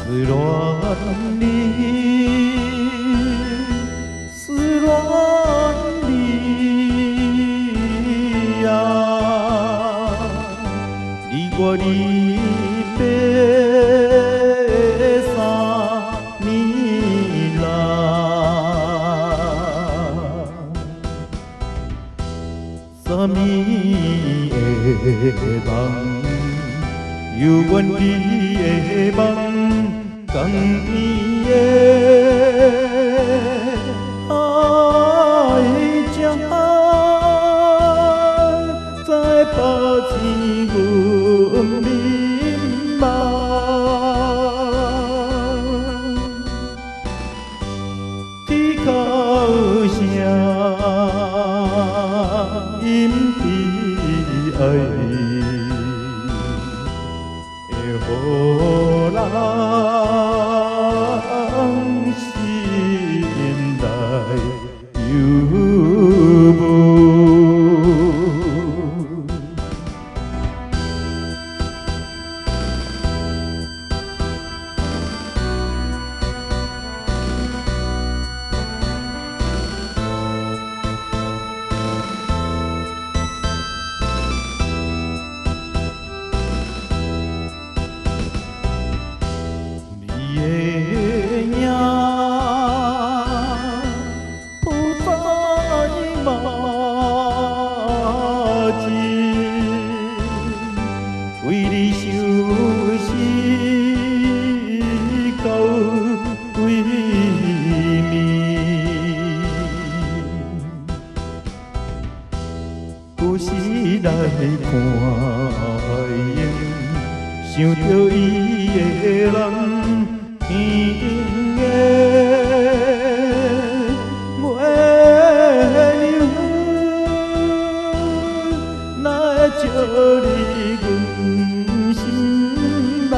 思恋你，思恋你呀，你我离别3年啦，3暝的梦。犹原你的梦，江边的海江，在抱起阮面梦。天哭声，引起爱。予人心内忧闷。你的影浮在目前，为你相思到归暝，有时来看影，想着伊的人。天的月亮，哪会照入阮心内？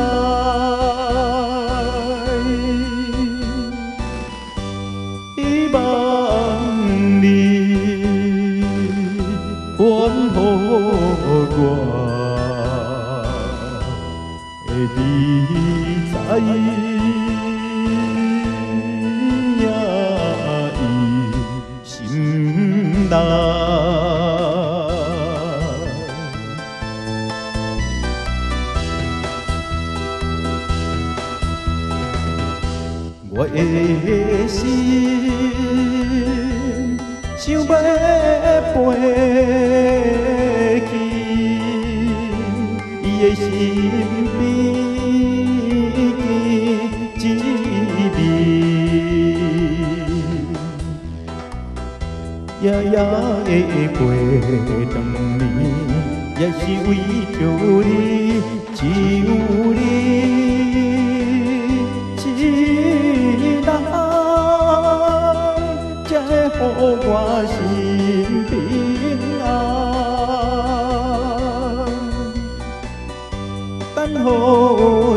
希望你还予我，会知在意。心内，我的心想要飞去伊的身边，一暝。夜夜的过长暝，也是为着你，只有你一人，才会予我心平安。等好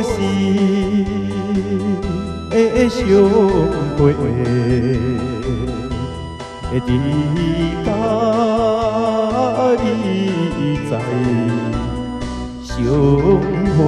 时的相会。会伫甲你在相会。